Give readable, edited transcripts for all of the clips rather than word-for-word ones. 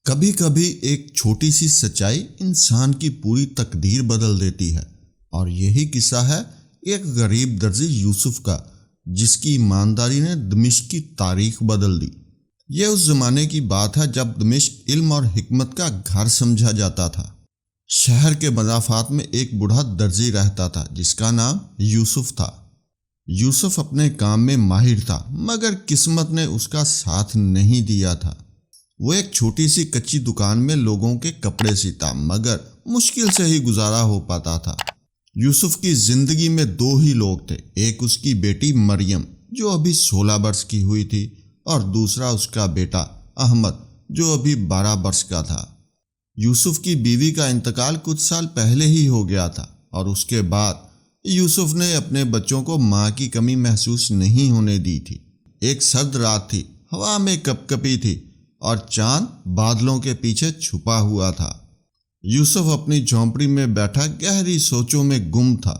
کبھی کبھی ایک چھوٹی سی سچائی انسان کی پوری تقدیر بدل دیتی ہے، اور یہی قصہ ہے ایک غریب درزی یوسف کا، جس کی ایمانداری نے دمشق کی تاریخ بدل دی۔ یہ اس زمانے کی بات ہے جب دمشق علم اور حکمت کا گھر سمجھا جاتا تھا۔ شہر کے مضافات میں ایک بوڑھا درزی رہتا تھا جس کا نام یوسف تھا۔ یوسف اپنے کام میں ماہر تھا، مگر قسمت نے اس کا ساتھ نہیں دیا تھا۔ وہ ایک چھوٹی سی کچی دکان میں لوگوں کے کپڑے سیتا، مگر مشکل سے ہی گزارا ہو پاتا تھا۔ یوسف کی زندگی میں دو ہی لوگ تھے، ایک اس کی بیٹی مریم جو ابھی 16 برس کی ہوئی تھی، اور دوسرا اس کا بیٹا احمد جو ابھی 12 برس کا تھا۔ یوسف کی بیوی کا انتقال کچھ سال پہلے ہی ہو گیا تھا، اور اس کے بعد یوسف نے اپنے بچوں کو ماں کی کمی محسوس نہیں ہونے دی تھی۔ ایک سرد رات تھی، ہوا میں کپ کپی تھی، اور چاند بادلوں کے پیچھے چھپا ہوا تھا۔ یوسف اپنی جھونپڑی میں بیٹھا گہری سوچوں میں گم تھا۔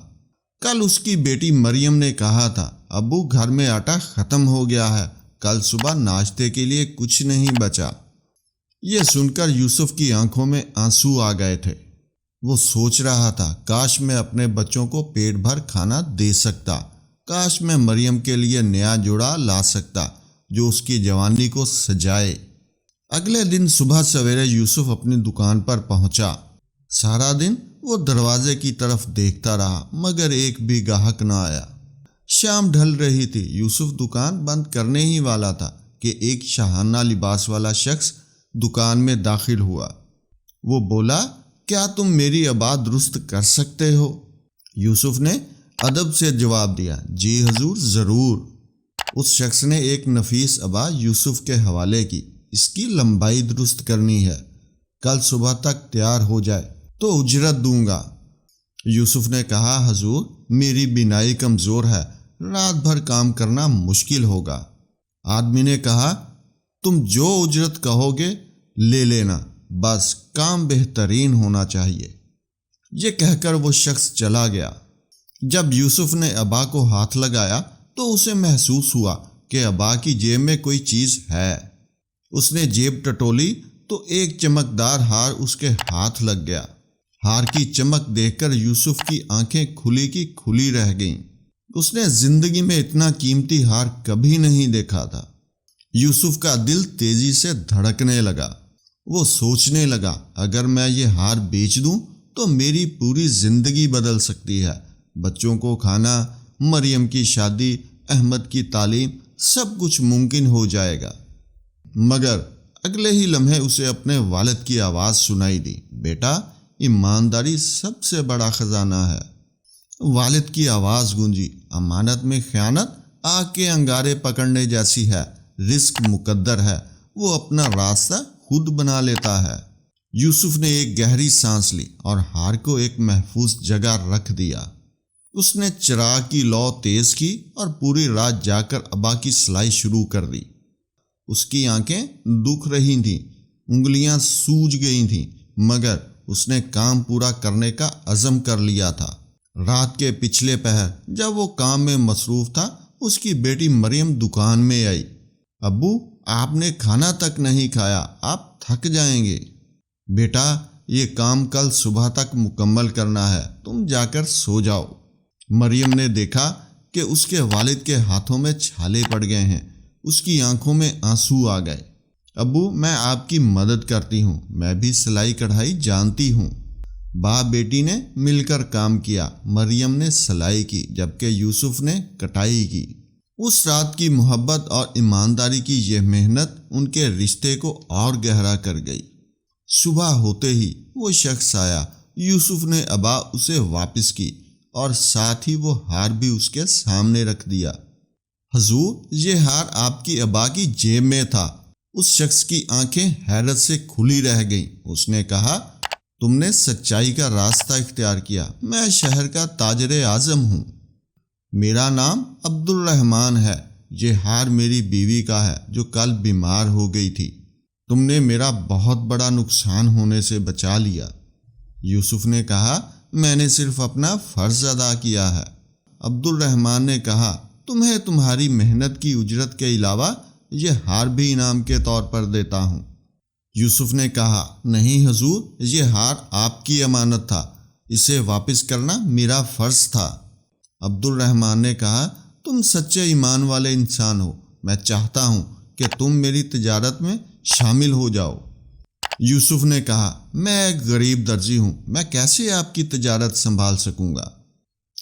کل اس کی بیٹی مریم نے کہا تھا، ابو گھر میں آٹا ختم ہو گیا ہے، کل صبح ناشتے کے لیے کچھ نہیں بچا۔ یہ سن کر یوسف کی آنکھوں میں آنسو آ گئے تھے۔ وہ سوچ رہا تھا، کاش میں اپنے بچوں کو پیٹ بھر کھانا دے سکتا، کاش میں مریم کے لیے نیا جوڑا لا سکتا جو اس کی جوانی کو سجائے۔ اگلے دن صبح سویرے یوسف اپنی دکان پر پہنچا۔ سارا دن وہ دروازے کی طرف دیکھتا رہا، مگر ایک بھی گاہک نہ آیا۔ شام ڈھل رہی تھی، یوسف دکان بند کرنے ہی والا تھا کہ ایک شاہانہ لباس والا شخص دکان میں داخل ہوا۔ وہ بولا، کیا تم میری ابا درست کر سکتے ہو؟ یوسف نے ادب سے جواب دیا، جی حضور، ضرور۔ اس شخص نے ایک نفیس ابا یوسف کے حوالے کی، اس کی لمبائی درست کرنی ہے، کل صبح تک تیار ہو جائے تو اجرت دوں گا۔ یوسف نے کہا، حضور، میری بینائی کمزور ہے، رات بھر کام کرنا مشکل ہوگا۔ آدمی نے کہا، تم جو اجرت کہو گے لے لینا، بس کام بہترین ہونا چاہیے۔ یہ کہہ کر وہ شخص چلا گیا۔ جب یوسف نے ابا کو ہاتھ لگایا تو اسے محسوس ہوا کہ ابا کی جیب میں کوئی چیز ہے۔ اس نے جیب ٹٹولی تو ایک چمکدار ہار اس کے ہاتھ لگ گیا۔ ہار کی چمک دیکھ کر یوسف کی آنکھیں کھلی کی کھلی رہ گئیں۔ اس نے زندگی میں اتنا قیمتی ہار کبھی نہیں دیکھا تھا۔ یوسف کا دل تیزی سے دھڑکنے لگا۔ وہ سوچنے لگا، اگر میں یہ ہار بیچ دوں تو میری پوری زندگی بدل سکتی ہے۔ بچوں کو کھانا، مریم کی شادی، احمد کی تعلیم، سب کچھ ممکن ہو جائے گا۔ مگر اگلے ہی لمحے اسے اپنے والد کی آواز سنائی دی، بیٹا، ایمانداری سب سے بڑا خزانہ ہے۔ والد کی آواز گونجی، امانت میں خیانت آگ کے انگارے پکڑنے جیسی ہے، رزق مقدر ہے، وہ اپنا راستہ خود بنا لیتا ہے۔ یوسف نے ایک گہری سانس لی اور ہار کو ایک محفوظ جگہ رکھ دیا۔ اس نے چراغ کی لو تیز کی اور پوری رات جا کر ابا کی سلائی شروع کر دی۔ اس کی آنکھیں دکھ رہی تھیں، انگلیاں سوج گئی تھیں، مگر اس نے کام پورا کرنے کا عزم کر لیا تھا۔ رات کے پچھلے پہر جب وہ کام میں مصروف تھا، اس کی بیٹی مریم دکان میں آئی۔ ابو، آپ نے کھانا تک نہیں کھایا، آپ تھک جائیں گے۔ بیٹا، یہ کام کل صبح تک مکمل کرنا ہے، تم جا کر سو جاؤ۔ مریم نے دیکھا کہ اس کے والد کے ہاتھوں میں چھالے پڑ گئے ہیں، اس کی آنکھوں میں آنسو آ گئے۔ ابو، میں آپ کی مدد کرتی ہوں، میں بھی سلائی کڑھائی جانتی ہوں۔ باپ بیٹی نے مل کر کام کیا، مریم نے سلائی کی جبکہ یوسف نے کٹائی کی۔ اس رات کی محبت اور ایمانداری کی یہ محنت ان کے رشتے کو اور گہرا کر گئی۔ صبح ہوتے ہی وہ شخص آیا، یوسف نے ابا اسے واپس کی اور ساتھ ہی وہ ہار بھی اس کے سامنے رکھ دیا۔ حضور، یہ ہار آپ کی ابا کی جیب میں تھا۔ اس شخص کی آنکھیں حیرت سے کھلی رہ گئیں۔ اس نے کہا، تم نے سچائی کا راستہ اختیار کیا، میں شہر کا تاجر اعظم ہوں، میرا نام عبد الرحمن ہے، یہ ہار میری بیوی کا ہے جو کل بیمار ہو گئی تھی، تم نے میرا بہت بڑا نقصان ہونے سے بچا لیا۔ یوسف نے کہا، میں نے صرف اپنا فرض ادا کیا ہے۔ عبد الرحمن نے کہا، تمہیں تمہاری محنت کی اجرت کے علاوہ یہ ہار بھی انعام کے طور پر دیتا ہوں۔ یوسف نے کہا، نہیں حضور، یہ ہار آپ کی امانت تھا، اسے واپس کرنا میرا فرض تھا۔ عبد الرحمن نے کہا، تم سچے ایمان والے انسان ہو، میں چاہتا ہوں کہ تم میری تجارت میں شامل ہو جاؤ۔ یوسف نے کہا، میں ایک غریب درزی ہوں، میں کیسے آپ کی تجارت سنبھال سکوں گا؟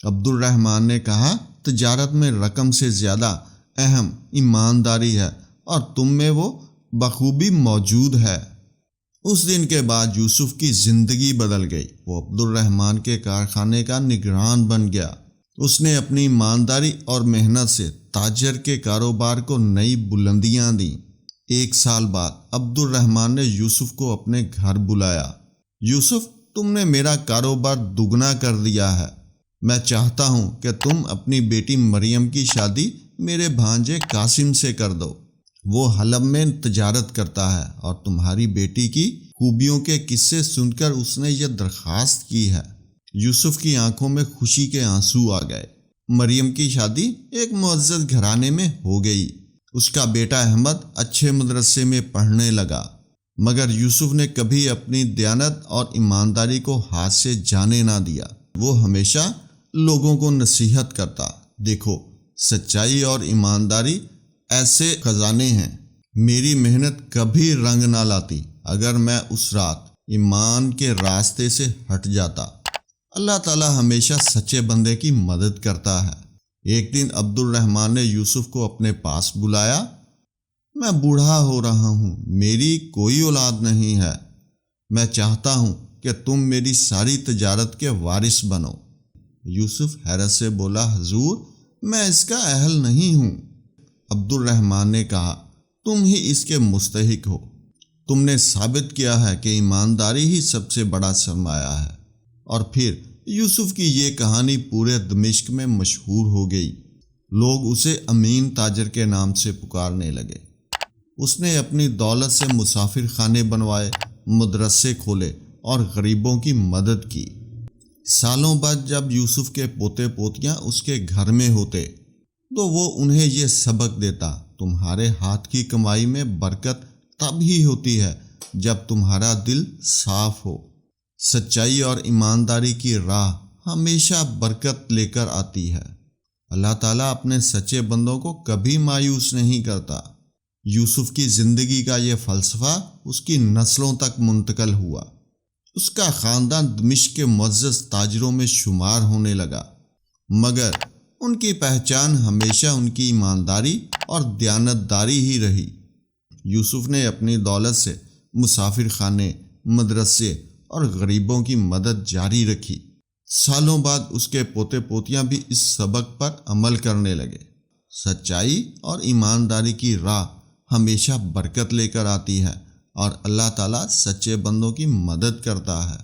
عبد الرحمن نے کہا، تجارت میں رقم سے زیادہ اہم ایمانداری ہے، اور تم میں وہ بخوبی موجود ہے۔ اس دن کے بعد یوسف کی زندگی بدل گئی۔ وہ عبد الرحمن کے کارخانے کا نگران بن گیا۔ اس نے اپنی ایمانداری اور محنت سے تاجر کے کاروبار کو نئی بلندیاں دیں۔ 1 سال بعد عبد الرحمن نے یوسف کو اپنے گھر بلایا۔ یوسف، تم نے میرا کاروبار دگنا کر دیا ہے۔ میں چاہتا ہوں کہ تم اپنی بیٹی مریم کی شادی میرے بھانجے قاسم سے کر دو۔ وہ حلب میں تجارت کرتا ہے، اور تمہاری بیٹی کی خوبیوں کے قصے سن کر اس نے یہ درخواست کی ہے۔ یوسف کی آنکھوں میں خوشی کے آنسو آ گئے۔ مریم کی شادی ایک معزز گھرانے میں ہو گئی۔ اس کا بیٹا احمد اچھے مدرسے میں پڑھنے لگا، مگر یوسف نے کبھی اپنی دیانت اور ایمانداری کو ہاتھ سے جانے نہ دیا۔ وہ ہمیشہ لوگوں کو نصیحت کرتا، دیکھو، سچائی اور ایمانداری ایسے خزانے ہیں، میری محنت کبھی رنگ نہ لاتی اگر میں اس رات ایمان کے راستے سے ہٹ جاتا۔ اللہ تعالیٰ ہمیشہ سچے بندے کی مدد کرتا ہے۔ ایک دن عبد الرحمن نے یوسف کو اپنے پاس بلایا۔ میں بوڑھا ہو رہا ہوں، میری کوئی اولاد نہیں ہے، میں چاہتا ہوں کہ تم میری ساری تجارت کے وارث بنو۔ یوسف حیرت سے بولا، حضور، میں اس کا اہل نہیں ہوں۔ عبد الرحمن نے کہا، تم ہی اس کے مستحق ہو۔ تم نے ثابت کیا ہے کہ ایمانداری ہی سب سے بڑا سرمایہ ہے۔ اور پھر یوسف کی یہ کہانی پورے دمشق میں مشہور ہو گئی۔ لوگ اسے امین تاجر کے نام سے پکارنے لگے۔ اس نے اپنی دولت سے مسافر خانے بنوائے، مدرسے کھولے اور غریبوں کی مدد کی۔ سالوں بعد جب یوسف کے پوتے پوتیاں اس کے گھر میں ہوتے تو وہ انہیں یہ سبق دیتا، تمہارے ہاتھ کی کمائی میں برکت تب ہی ہوتی ہے جب تمہارا دل صاف ہو۔ سچائی اور ایمانداری کی راہ ہمیشہ برکت لے کر آتی ہے۔ اللہ تعالیٰ اپنے سچے بندوں کو کبھی مایوس نہیں کرتا۔ یوسف کی زندگی کا یہ فلسفہ اس کی نسلوں تک منتقل ہوا۔ اس کا خاندان دمشق کے معزز تاجروں میں شمار ہونے لگا، مگر ان کی پہچان ہمیشہ ان کی ایمانداری اور دیانتداری ہی رہی۔ یوسف نے اپنی دولت سے مسافر خانے، مدرسے اور غریبوں کی مدد جاری رکھی۔ سالوں بعد اس کے پوتے پوتیاں بھی اس سبق پر عمل کرنے لگے۔ سچائی اور ایمانداری کی راہ ہمیشہ برکت لے کر آتی ہے، اور اللہ تعالیٰ سچے بندوں کی مدد کرتا ہے۔